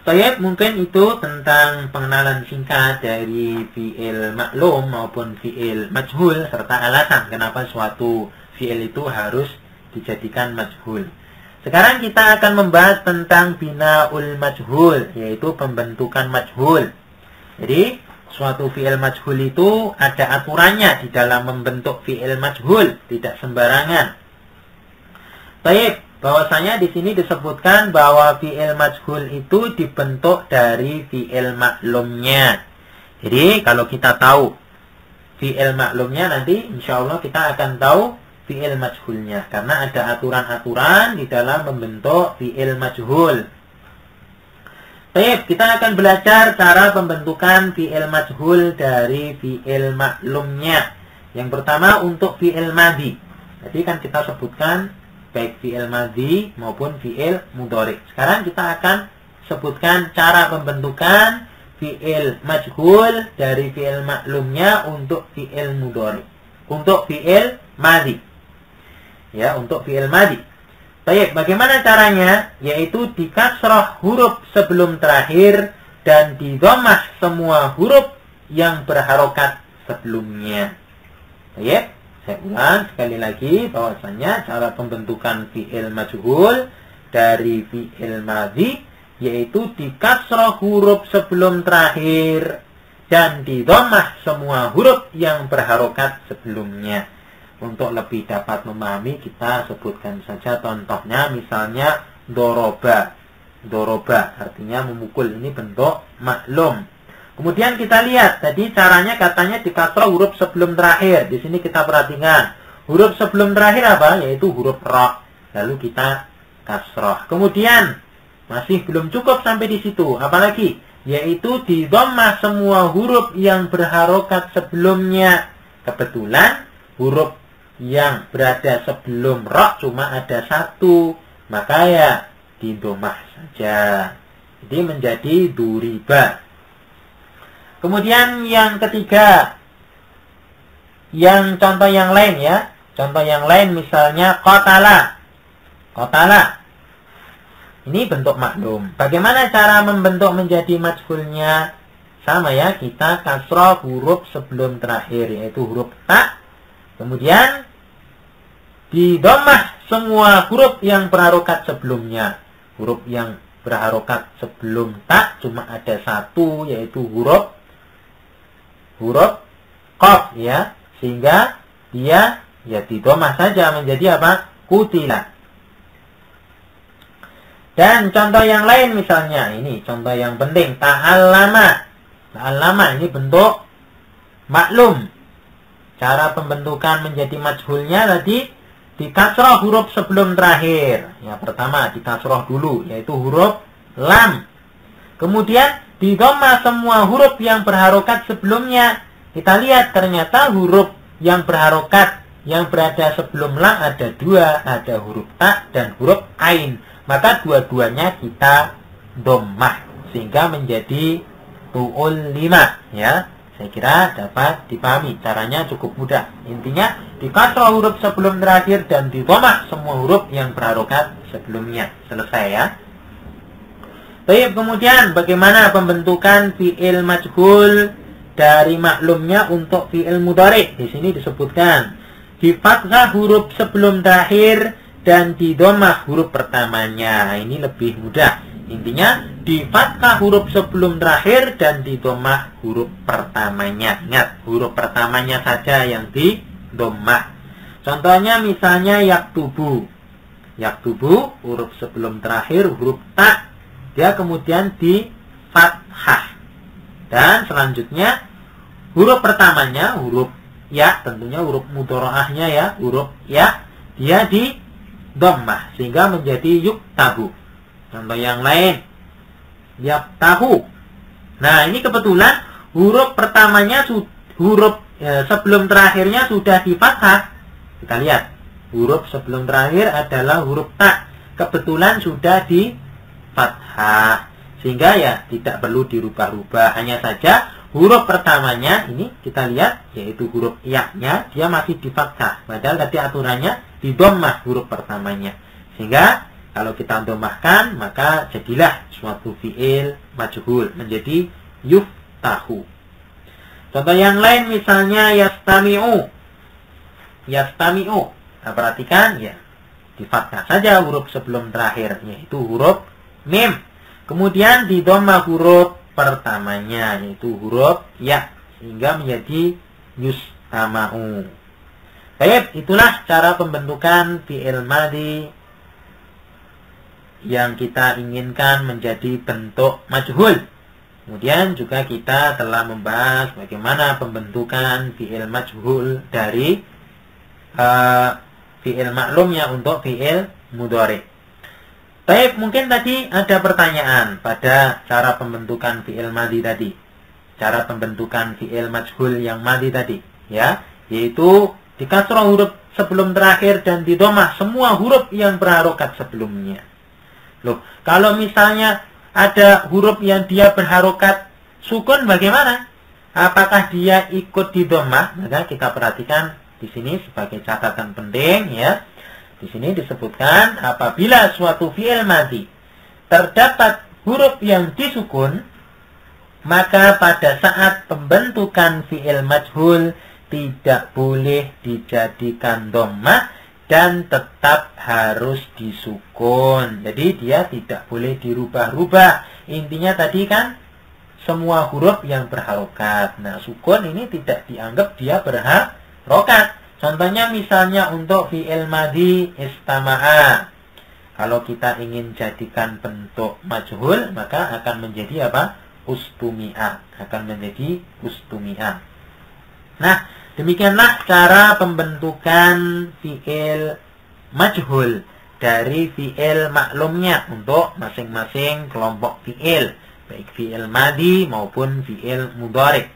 Baik, mungkin itu tentang pengenalan singkat dari fi'il maklum maupun fi'il majhul serta alasan kenapa suatu fi'il itu harus dijadikan majhul. Sekarang kita akan membahas tentang bina'ul majhul, yaitu pembentukan majhul. Jadi, suatu fi'il majhul itu ada aturannya di dalam membentuk fi'il majhul, tidak sembarangan. Baik, bahwasanya di sini disebutkan bahwa fi'il majhul itu dibentuk dari fi'il maklumnya. Jadi kalau kita tahu fi'il maklumnya, nanti insya Allah kita akan tahu fi'il majhulnya, karena ada aturan-aturan di dalam membentuk fi'il majhul. Baik, kita akan belajar cara pembentukan fi'il majhul dari fi'il maklumnya. Yang pertama untuk fi'il madhi. Tadi kan kita sebutkan baik fi'il madhi maupun fi'il mudhari. Sekarang kita akan sebutkan cara pembentukan fi'il majhul dari fi'il maklumnya untuk fi'il mudhari. Untuk fi'il madhi. Ya, untuk fi'il madhi. Baik, bagaimana caranya? Yaitu di kasrah huruf sebelum terakhir dan di dhammah semua huruf yang berharokat sebelumnya. Baik. Saya ulang sekali lagi bahwasanya cara pembentukan fi'il majhul dari fi'il madhi yaitu di kasrah huruf sebelum terakhir dan di dhammah semua huruf yang berharokat sebelumnya. Untuk lebih dapat memahami, kita sebutkan saja contohnya, misalnya doroba. Doroba artinya memukul, ini bentuk maklum. Kemudian kita lihat, tadi caranya katanya di kasrah huruf sebelum terakhir. Di sini kita perhatikan, huruf sebelum terakhir apa? Yaitu huruf ra. Lalu kita kasrah. Kemudian masih belum cukup sampai di situ. Apalagi? Yaitu di dhammah semua huruf yang berharokat sebelumnya. Kebetulan huruf yang berada sebelum ra cuma ada satu, maka ya di dhammah saja. Jadi menjadi duriba. Kemudian yang ketiga, yang contoh yang lain ya. Contoh yang lain misalnya qatala. Qatala. Ini bentuk maklum. Bagaimana cara membentuk menjadi majhulnya? Sama ya, kita kasrah huruf sebelum terakhir, yaitu huruf ta. Kemudian di dhammah semua huruf yang berharokat sebelumnya. Huruf yang berharokat sebelum ta cuma ada satu, yaitu huruf qaf ya, sehingga dia ya di dhammah saja menjadi apa? Qutila. Dan contoh yang lain misalnya, ini contoh yang penting, ta'allama. Ta'allama ini bentuk maklum. Cara pembentukan menjadi majhulnya tadi di kasrah huruf sebelum terakhir. Yang pertama di kasrah dulu, yaitu huruf lam. Kemudian di dhammah semua huruf yang berharokat sebelumnya. Kita lihat ternyata huruf yang berharokat yang berada sebelum lam ada dua, ada huruf ta dan huruf ain. Maka dua-duanya kita dhammah sehingga menjadi tu'ul lima ya. Saya kira dapat dipahami. Caranya cukup mudah. Intinya di kasrah huruf sebelum terakhir dan di dhammah semua huruf yang berharokat sebelumnya. Selesai ya. Baik, kemudian bagaimana pembentukan fi'il majhul dari maklumnya untuk fi'il mudhari? Di sini disebutkan di fathah huruf sebelum terakhir dan di dhammah huruf pertamanya. Ini lebih mudah. Intinya di fathah huruf sebelum terakhir dan di dhammah huruf pertamanya. Ingat, huruf pertamanya saja yang di dhammah. Contohnya misalnya yaktubu. Yaktubu huruf sebelum terakhir huruf ta, dia kemudian di fathah. Dan selanjutnya huruf pertamanya huruf ya, tentunya huruf mudharaahnya ya, huruf ya, dia di dhammah sehingga menjadi yuktabu. Contoh yang lain, yaktahu. Nah, ini kebetulan huruf pertamanya sebelum terakhirnya sudah di fathah. Kita lihat, huruf sebelum terakhir adalah huruf ta. Kebetulan sudah di fathah. Sehingga ya tidak perlu dirubah-rubah. Hanya saja huruf pertamanya ini kita lihat, yaitu huruf ya-nya, dia masih di fathah. Padahal tadi aturannya di dhammah huruf pertamanya. Sehingga Kalau kita dhammahkan, maka jadilah suatu fi'il majhul menjadi yuftahu. Contoh yang lain misalnya yastami'u. Yastami'u. Nah, perhatikan ya. Di fathah saja huruf sebelum terakhir, yaitu huruf mim. Kemudian di dhamma huruf pertamanya, yaitu huruf ya, sehingga menjadi yustama'u. Baik, itulah cara pembentukan fi'il madhi yang kita inginkan menjadi bentuk majhul. Kemudian juga kita telah membahas bagaimana pembentukan fi'il majhul dari fi'il maklumnya untuk fi'il mudhari'. Baik, mungkin tadi ada pertanyaan pada cara pembentukan fi'il madhi tadi. Cara pembentukan fi'il majhul yang madhi tadi, ya, yaitu di kasrah huruf sebelum terakhir dan di dhammah semua huruf yang berharokat sebelumnya. Loh, kalau misalnya ada huruf yang dia berharokat sukun bagaimana? Apakah dia ikut di dhammah? Maka kita perhatikan di sini sebagai catatan penting ya. Di sini disebutkan apabila suatu fi'il madhi terdapat huruf yang disukun, maka pada saat pembentukan fi'il majhul tidak boleh dijadikan dhammah dan tetap harus disukun. Jadi dia tidak boleh dirubah-rubah. Intinya tadi kan semua huruf yang berharokat. Nah, sukun ini tidak dianggap dia berharokat. Contohnya misalnya untuk fi'il madhi istama'a. Kalau kita ingin jadikan bentuk majhul, maka akan menjadi apa? Ustumi'a. Akan menjadi ustumi'a. Nah, demikianlah cara pembentukan fi'il majhul dari fi'il maklumnya untuk masing-masing kelompok fi'il, baik fi'il madhi maupun fi'il mudhari'.